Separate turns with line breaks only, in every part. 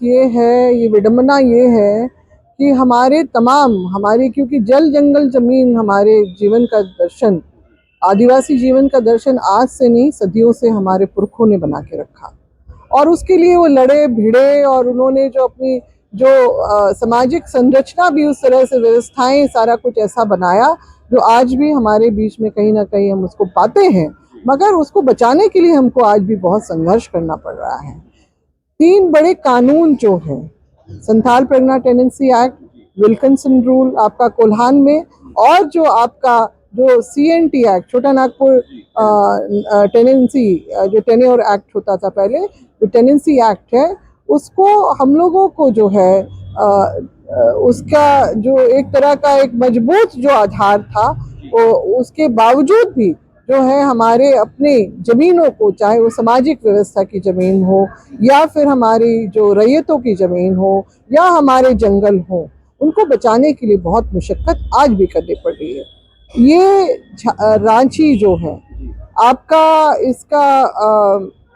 ये है, ये विडंबना ये है कि हमारी क्योंकि जल जंगल जमीन हमारे जीवन का दर्शन, आदिवासी जीवन का दर्शन आज से नहीं सदियों से हमारे पुरखों ने बना के रखा और उसके लिए वो लड़े भिड़े और उन्होंने जो अपनी सामाजिक संरचना भी उस तरह से व्यवस्थाएं सारा कुछ ऐसा बनाया जो आज भी हमारे बीच में कहीं ना कहीं हम उसको पाते हैं, मगर उसको बचाने के लिए हमको आज भी बहुत संघर्ष करना पड़ रहा है। 3 बड़े कानून जो हैं, Santhal Pargana tenancy act, Wilkinson rule आपका कोल्हान में, और जो आपका जो CNT एक्ट, छोटा नागपुर टेनेंसी जो टेन्योर एक्ट होता था पहले, जो टेनेंसी एक्ट है, उसको हम लोगों को जो है उसका जो एक तरह का एक मजबूत जो आधार था, वो उसके बावजूद भी जो है हमारे अपने जमीनों को, चाहे वो सामाजिक व्यवस्था की जमीन हो या फिर हमारी जो रैयतों की जमीन हो या हमारे जंगल हो, उनको बचाने के लिए बहुत मुशक्कत आज भी करनी पड़ रही है। ये रांची जो है आपका, इसका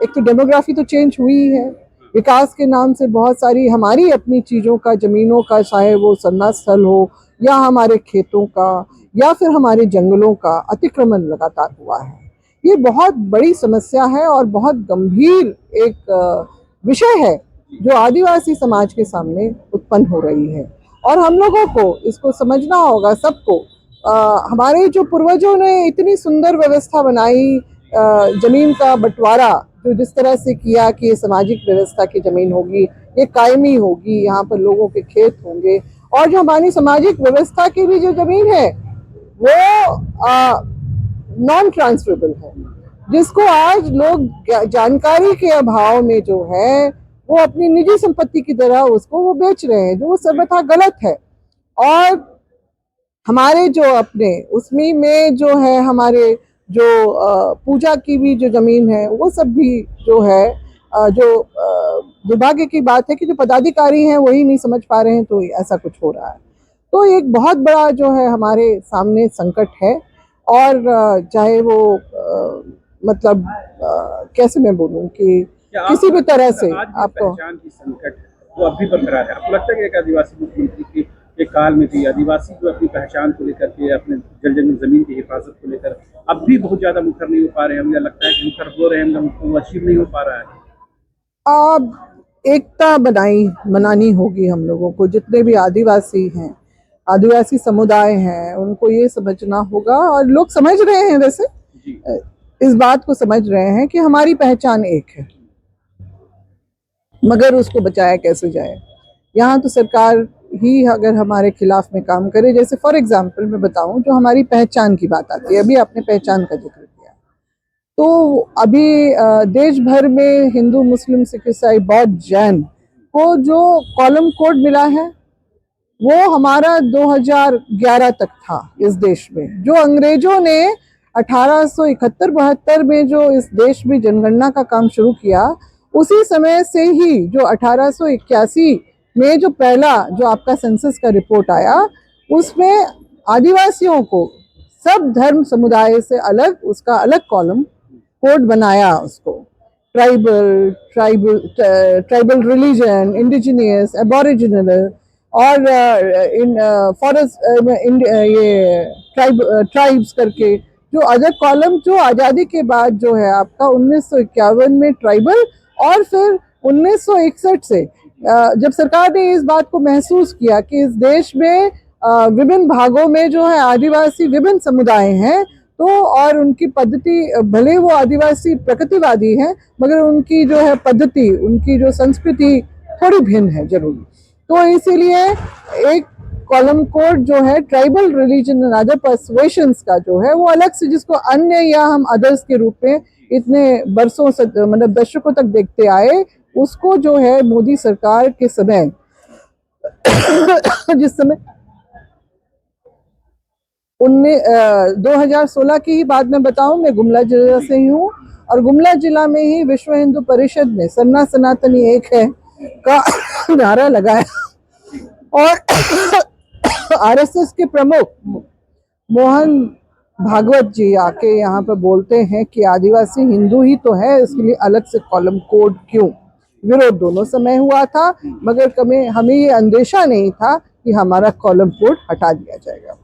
एक तो डेमोग्राफी तो चेंज हुई है, विकास के नाम से बहुत सारी हमारी अपनी चीज़ों का, ज़मीनों का, चाहे वो सन्ना स्थल हो या हमारे खेतों का या फिर हमारे जंगलों का अतिक्रमण लगातार हुआ है। ये बहुत बड़ी समस्या है और बहुत गंभीर एक विषय है जो आदिवासी समाज के सामने उत्पन्न हो रही है और हम लोगों को इसको समझना होगा सबको। हमारे जो पूर्वजों ने इतनी सुंदर व्यवस्था बनाई, जमीन का बंटवारा जो जिस तरह से किया कि ये सामाजिक व्यवस्था की जमीन होगी, ये कायमी होगी, यहाँ पर लोगों के खेत होंगे, और जो हमारी सामाजिक व्यवस्था की भी जो जमीन है वो नॉन ट्रांसफरेबल है, जिसको आज लोग जानकारी के अभाव में जो है वो अपनी निजी संपत्ति की तरह उसको वो बेच रहे हैं, जो सर्वथा गलत है। और हमारे जो अपने उसमें में जो है हमारे जो पूजा की भी जो जमीन है, वो सब भी जो है जो दुर्भाग्य की बात है कि जो पदाधिकारी हैं वही नहीं समझ पा रहे हैं, तो ऐसा कुछ हो रहा है। तो एक बहुत बड़ा जो है हमारे सामने संकट है और चाहे वो मतलब कैसे मैं बोलूं कि किसी भी तरह से आपको
पहचान की संकट वो अब भी बरकरार है। आपको लगता है कि एक आदिवासी मुख्यमंत्री के काल में भी आदिवासी जो अपनी पहचान को लेकर के, अपने जल जंगल जमीन की हिफाजत को लेकर अब भी बहुत ज्यादा मुखर नहीं हो पा रहे हैं? मुझे लगता है कि मुखर हो रहे हैं, वो अचीव नहीं हो पा रहा है।
अब एकता बनानी होगी हम लोगों को, जितने भी आदिवासी हैं, आदिवासी समुदाय हैं, उनको ये समझना होगा, और लोग समझ रहे हैं वैसे इस बात को समझ रहे हैं कि हमारी पहचान एक है, मगर उसको बचाया कैसे जाए। यहाँ तो सरकार ही अगर हमारे खिलाफ में काम करे, जैसे फॉर एग्जाम्पल मैं बताऊं, जो हमारी पहचान की बात आती है, अभी आपने पहचान का जिक्र किया, तो अभी देश भर में हिंदू, मुस्लिम, सिख, ईसाई, बौद्ध, जैन को जो कॉलम कोड मिला है वो हमारा 2011 तक था इस देश में। जो अंग्रेजों ने 1871-72 में जो इस देश में जनगणना का काम शुरू किया, उसी समय से ही जो 1881 में जो पहला जो आपका सेंसस का रिपोर्ट आया, उसमें आदिवासियों को सब धर्म समुदाय से अलग उसका अलग कॉलम कोड बनाया, उसको ट्राइबल रिलीजन, इंडिजिनियस, एबोरिजिनल और इन फॉरेस्ट ये ट्राइब्स करके जो अदर कॉलम जो आज़ादी के बाद जो है आपका 1951 में ट्राइबल, और फिर 1961 से जब सरकार ने इस बात को महसूस किया कि इस देश में विभिन्न भागों में जो है आदिवासी विभिन्न समुदाय हैं, तो और उनकी पद्धति, भले वो आदिवासी प्रकृतिवादी हैं, मगर उनकी जो है पद्धति, उनकी जो संस्कृति थोड़ी भिन्न है जरूर, तो इसीलिए एक कॉलम कोड जो है ट्राइबल रिलीजन एंड अदर पर्सुएशंस का जो है वो अलग से, जिसको अन्य या हम अदर्स के रूप में इतने बरसों से मतलब दशकों तक देखते आए, उसको जो है मोदी सरकार के समय जिस समय 2016 की ही बात मैं बताऊं, मैं गुमला जिला से ही हूँ, और गुमला जिला में ही विश्व हिंदू परिषद ने सन्ना सनातनी एक है का नारा लगाया और आरएसएस के प्रमुख मोहन भागवत जी आके यहाँ पर बोलते हैं कि आदिवासी हिंदू ही तो है, इसके लिए अलग से कॉलम कोड क्यों। विरोध दोनों समय हुआ था, मगर हमें ये अंदेशा नहीं था कि हमारा कॉलम कोड हटा दिया जाएगा।